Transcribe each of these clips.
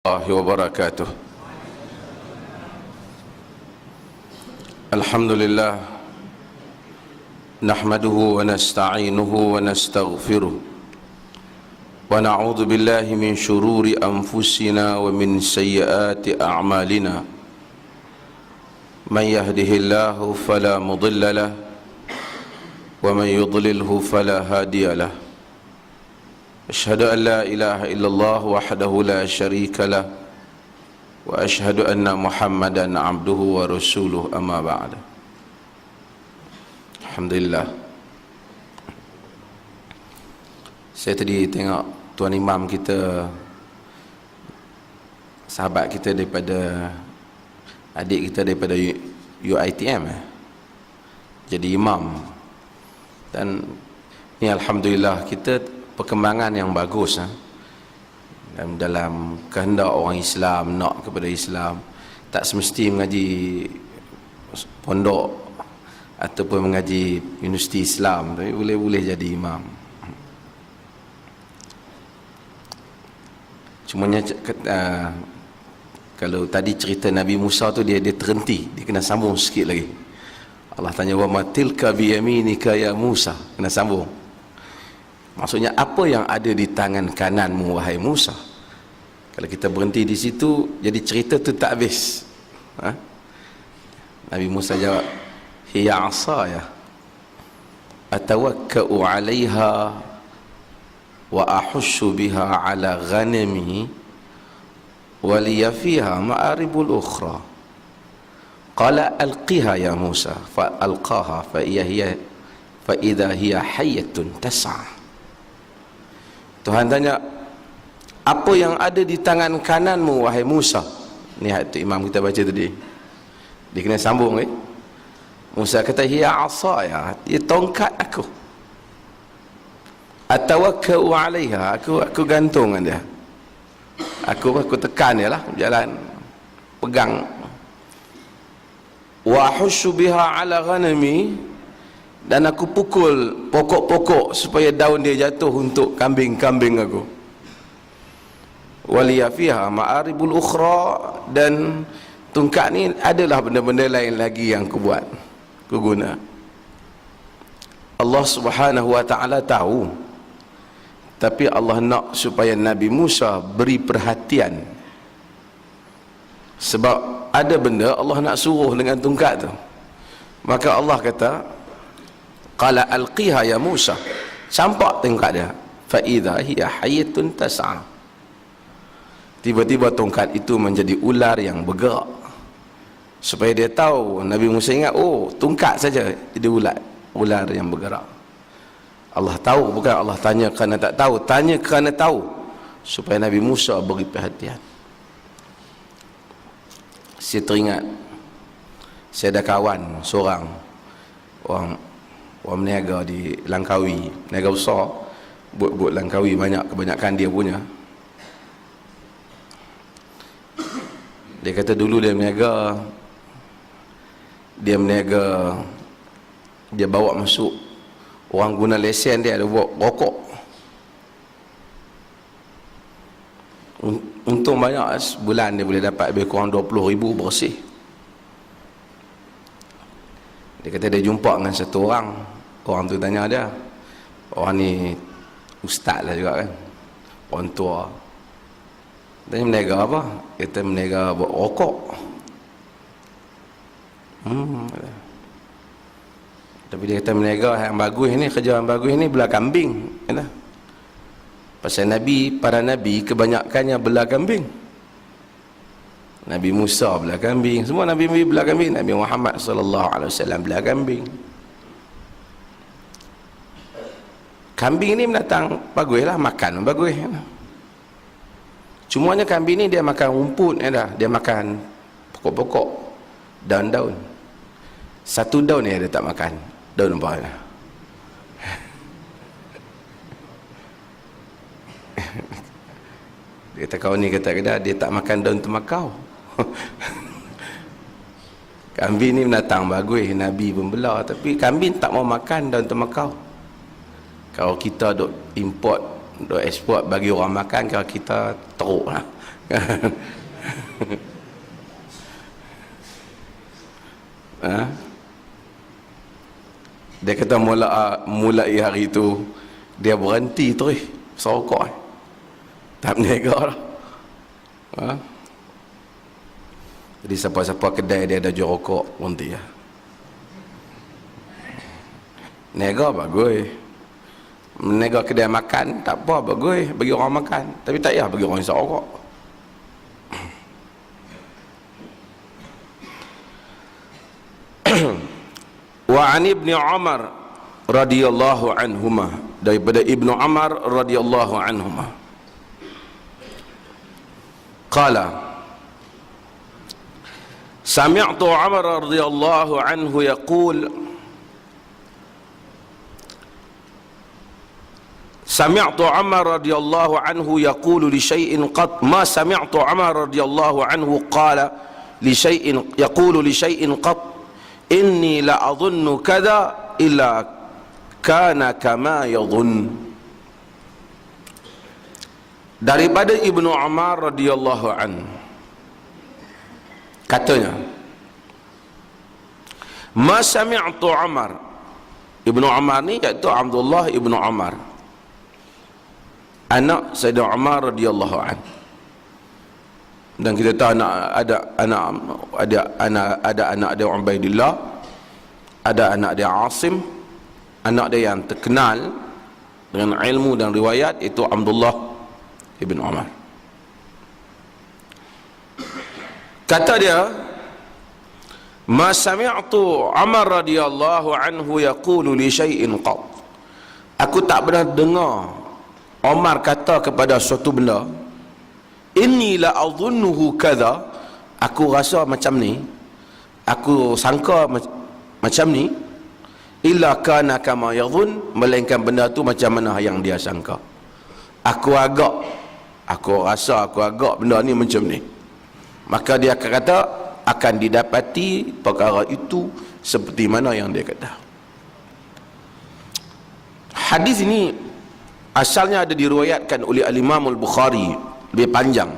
الله وبركاته. الحمد لله نحمده ونستعينه ونستغفره ونعوذ بالله من شرور أنفسنا ومن سيئات أعمالنا. من يهده الله فلا مضل له ومن يضلله فلا هادي له. أشهد أن لا إله إلا الله وحده لا شريك له وأشهد أن محمدا عبده ورسوله. أما بعد. Alhamdulillah. Saya tadi tengok Tuan Imam kita, sahabat kita daripada, adik kita daripada UiTM, jadi imam. Dan ni Alhamdulillah, kita perkembangan yang bagus dalam kehendak orang Islam nak kepada Islam. Tak semesti mengaji pondok ataupun mengaji universiti Islam, tapi boleh jadi imam. Cumanya kalau tadi cerita Nabi Musa tu dia terhenti, dia kena sambung sikit lagi. Allah tanya, wa matilka biyaminika ya Musa, kena sambung. Maksudnya apa yang ada di tangan kananmu wahai Musa? Kalau kita berhenti di situ, jadi cerita tu tak habis. Nabi Musa jawab, hiya asaya atawakka'u 'alaiha wa ahussu biha 'ala ghanami wa liya fiha ma'aribul ukhra. Qala alqiha ya Musa, fa alqaha fa idha hiya hayyatun tas'a. Tuhan tanya, apa yang ada di tangan kananmu wahai Musa? Ni hati imam kita baca tadi, dia kena sambung. Musa kata, hiya asaya, dia tongkat aku. Atawakka'u 'alaiha, aku gantung dia. Aku tekan dia lah, jalan pegang. Wa ahussu biha 'ala ghanami, dan aku pukul pokok-pokok supaya daun dia jatuh untuk kambing-kambing aku. Waliya fiha ma'aribul ukhra, dan tongkat ni adalah benda-benda lain lagi yang aku buat, aku guna. Allah Subhanahu wa ta'ala tahu, tapi Allah nak supaya Nabi Musa beri perhatian. Sebab ada benda Allah nak suruh dengan tongkat tu. Maka Allah kata, qala alqiha ya Musa, campak tongkat dia, fa idza hiya hayyatun tas'a. Tiba-tiba tongkat itu menjadi ular yang bergerak. Supaya dia tahu, Nabi Musa ingat, oh tongkat saja jadi ular yang bergerak. Allah tahu, bukan Allah tanya kerana tak tahu, tanya kerana tahu, supaya Nabi Musa beri perhatian. Saya teringat, saya ada kawan seorang orang meniaga di Langkawi, meniaga besar, bot-bot Langkawi banyak, kebanyakan dia punya. Dia kata dulu dia bawa masuk, orang guna lesen dia, ada bawa rokok. Untung banyak, sebulan dia boleh dapat lebih kurang 20,000 bersih. Dia kata dia jumpa dengan satu orang tu tanya dia, orang ni ustaz lah juga kan, orang tua. Tanya, meniaga apa? Kata meniaga buat rokok. Tapi dia kata meniaga yang bagus ni, kerja yang bagus ni belah kambing. Kata, pasal para nabi kebanyakannya belah kambing. Nabi Musa belah kambing, semua Nabi belah kambing. Nabi Muhammad SAW belah kambing. Kambing ni binatang bagus lah, makan bagus. Cumanya kambing ni dia makan rumput, dia makan pokok-pokok, daun-daun. Satu daun ni dia tak makan, daun apa lah. Dia kata kau ni kata dia tak makan daun temakau. Kambing ni binatang bagus, Nabi pun belah, tapi kambing tak mau makan daun temakau. Kalau kita duk import, duk eksport bagi orang makan, kalau kita teruk lah. Ha? Dia kata mulai hari itu dia berhenti terus serokok. Tak berniaga lah. Ha? Jadi siapa-siapa kedai dia ada jual rokok berhenti lah. Niaga bagus. Niaga kedai makan tak apa, bagus bagi orang makan, tapi tak payah bagi orang isap rokok. Wa an Ibnu Umar radhiyallahu anhuma, daripada Ibnu Umar radhiyallahu anhuma, qala sami'tu Umar radhiyallahu anhu yaqul سمعت عمر رضي الله عنه يقول لشيء قط ما سمعت عمر رضي الله عنه قال لشيء يقول لشيء قط إني لأظن كذا إلا كان كما يظن. Daripada Ibnu Umar radhiyallahu anhu katanya, ma sami'tu Umar, Ibnu Umar ni iaitu Abdullah Ibnu Umar, anak Sayyidina Umar radhiyallahu anhu. Dan kita tahu ada anak dia Ubaidillah, ada anak dia Asim, anak dia yang terkenal dengan ilmu dan riwayat itu Abdullah ibn Umar. Kata dia, ma sami'tu Umar radhiyallahu anhu yaqulu li syai'in qat, aku tak pernah dengar Umar kata kepada suatu benda, inni la adhunnuhu kadha, aku rasa macam ni, aku sangka macam ni, illa kana kama yadhun, melainkan benda tu macam mana yang dia sangka. Aku rasa benda ni macam ni. Maka dia akan kata akan didapati perkara itu seperti mana yang dia kata. Hadis ini asalnya ada diriwayatkan oleh Al-Imam Al-Bukhari, lebih panjang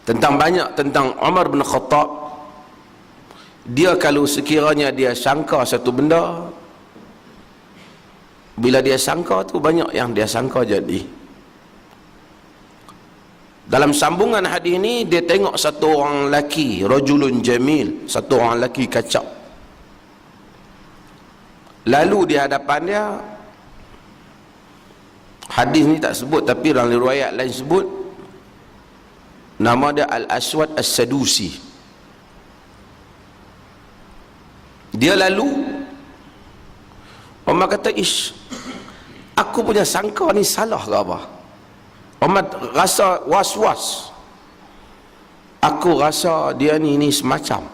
tentang Umar bin Khattab. Dia kalau sekiranya dia sangka satu benda, bila dia sangka tu banyak yang dia sangka jadi. Dalam sambungan hadis ini dia tengok satu orang lelaki, rajulun jamil, satu orang lelaki kacak. Lalu di hadapan dia, hadis ni tak sebut tapi dalam riwayat lain sebut nama dia Al-Aswad As-Sadusi. Dia lalu, Umar kata, ish, aku punya sangka ni salah ke apa? Umar rasa was-was, aku rasa dia ni semacam,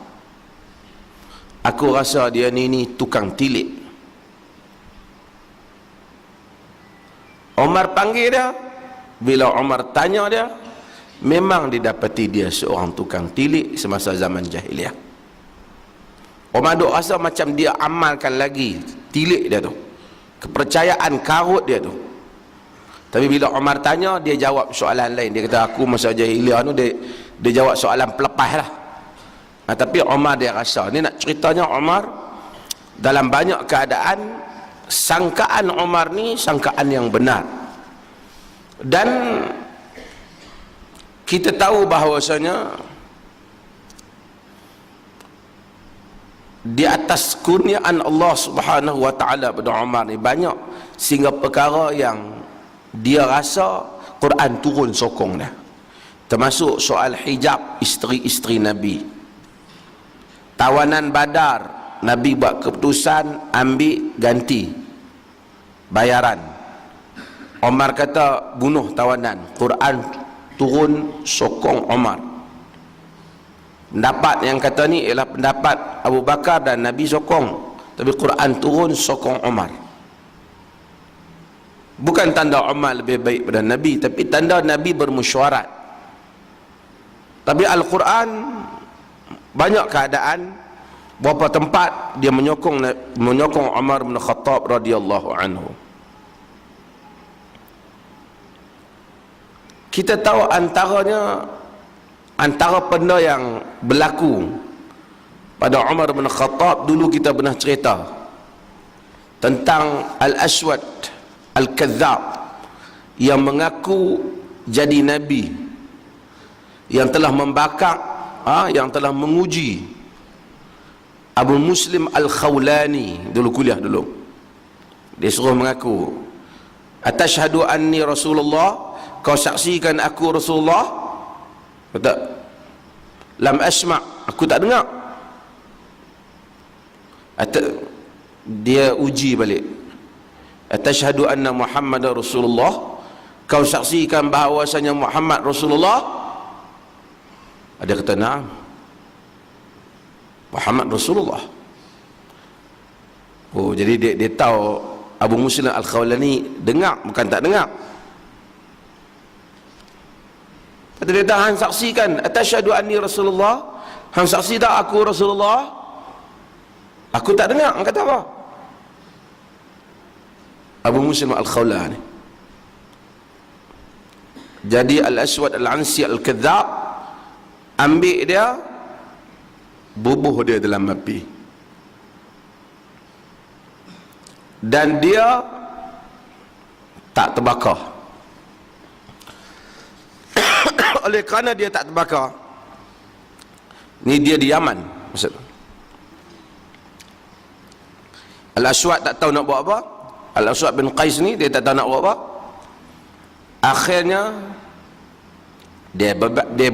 aku rasa dia ni tukang tilik. Umar panggil dia. Bila Umar tanya dia, memang didapati dia seorang tukang tilik semasa zaman jahiliah. Umar duk rasa macam dia amalkan lagi tilik dia tu, kepercayaan karut dia tu. Tapi bila Umar tanya, dia jawab soalan lain. Dia kata aku masa jahiliah tu dia jawab soalan pelepah lah. Tapi Umar dia rasa, ni nak ceritanya Umar dalam banyak keadaan sangkaan Umar ni sangkaan yang benar. Dan kita tahu bahawasanya di atas kurniaan Allah Subhanahu wa taala pada Umar ni banyak, sehingga perkara yang dia rasa Quran turun sokong dah, termasuk soal hijab isteri-isteri Nabi, tawanan Badar, Nabi buat keputusan ambil ganti bayaran. Umar kata bunuh tawanan, Quran turun sokong Umar. Pendapat yang kata ni ialah pendapat Abu Bakar dan Nabi sokong, tapi Quran turun sokong Umar. Bukan tanda Umar lebih baik pada Nabi, tapi tanda Nabi bermesyuarat. Tapi Al-Quran banyak keadaan, beberapa tempat dia menyokong Umar bin Khattab radhiyallahu anhu. kita tahu antara benda yang berlaku pada Umar bin Khattab, dulu kita pernah cerita tentang Al-Aswad Al-Kadzab yang mengaku jadi nabi, yang telah membakar, yang telah menguji Abu Muslim Al-Khawlani. Dulu kuliah dulu, dia suruh mengaku, atashhadu anni Rasulullah, kau saksikan aku Rasulullah? Kata, lam asma', aku tak dengar. Dia uji balik, atashhadu anna Muhammad Rasulullah, kau saksikan bahawasanya Muhammad Rasulullah? Dia kata, na'am, Muhammad Rasulullah. Oh, jadi dia tahu Abu Muslim Al-Khawlani dengar, bukan tak dengar. Kata dia, hang saksikan, atashhadu anni Rasulullah, hang saksi tak aku Rasulullah? Aku tak dengar. Hang kata apa? Abu Muslim Al-Khawlani. Jadi Al-Aswad Al-Ansi Al-Kadzab ambil dia, bubuh dia dalam api, dan dia tak terbakar. Oleh kerana dia tak terbakar, ni dia di Yaman maksud. Al-Aswad tak tahu nak buat apa. Al-Aswad bin Qais ni dia tak tahu nak buat apa. Akhirnya dia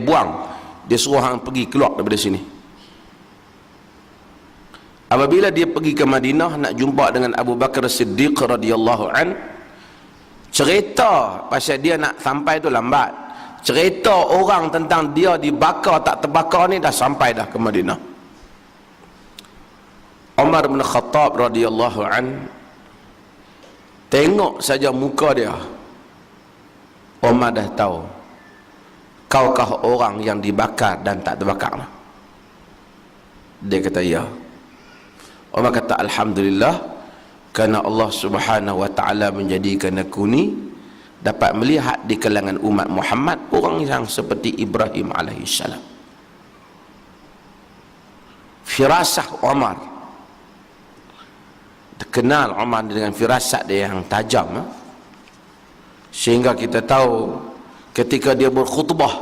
buang, dia suruh hang pergi keluar daripada sini. Apabila dia pergi ke Madinah nak jumpa dengan Abu Bakar Siddiq radhiyallahu an, cerita pasal dia nak sampai tu lambat. Cerita orang tentang dia dibakar tak terbakar ni dah sampai dah ke Madinah. Umar bin Khattab radhiyallahu an tengok saja muka dia, Umar dah tahu, kaukah orang yang dibakar dan tak terbakar? Dia kata ya. Umar kata, alhamdulillah, kerana Allah Subhanahu wa ta'ala menjadikan aku ni dapat melihat di kalangan umat Muhammad orang yang seperti Ibrahim alaihissalam. Firasah Umar, terkenal Umar dengan firasat dia yang tajam, sehingga kita tahu ketika dia berkhutbah,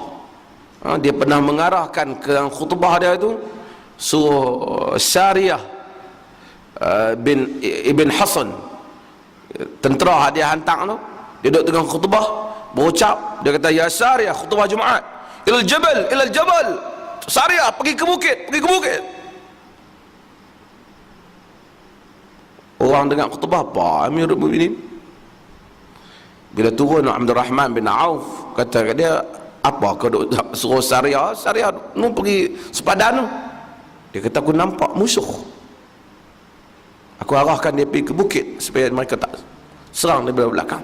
dia pernah mengarahkan ke khutbah dia itu suruh Sariyah bin Ibn Hasan, tentera dia hantar tu, dia duduk tengah khutbah berucap, dia kata, ya Sariyah, khutbah Jumaat, ilal jabal, Sariyah pergi ke bukit. Orang dengar khutbah, apa Amirul Mukminin? Bila turun Abdul Rahman bin Auf, kata dia, apa kau duk suruh Sariyah nu pergi sepadan tu? Dia kata, aku nampak musuh, aku arahkan dia pergi ke bukit supaya mereka tak serang dari belakang.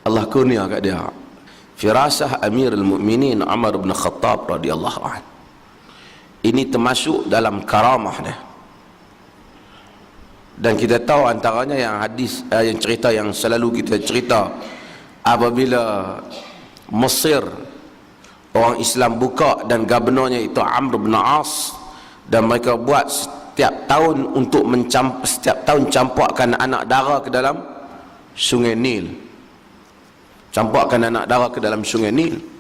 Allah kurnia kat dia firasah Amirul Mukminin Umar bin Khattab radhiyallahu anhu. Ini termasuk dalam karamah dia. Dan kita tahu antaranya yang hadis, yang cerita yang selalu kita cerita, apabila Mesir orang Islam buka dan gubernurnya itu Amr bin As, dan mereka buat setiap tahun untuk setiap tahun campurkan anak dara ke dalam Sungai Nil, campurkan anak dara ke dalam Sungai Nil.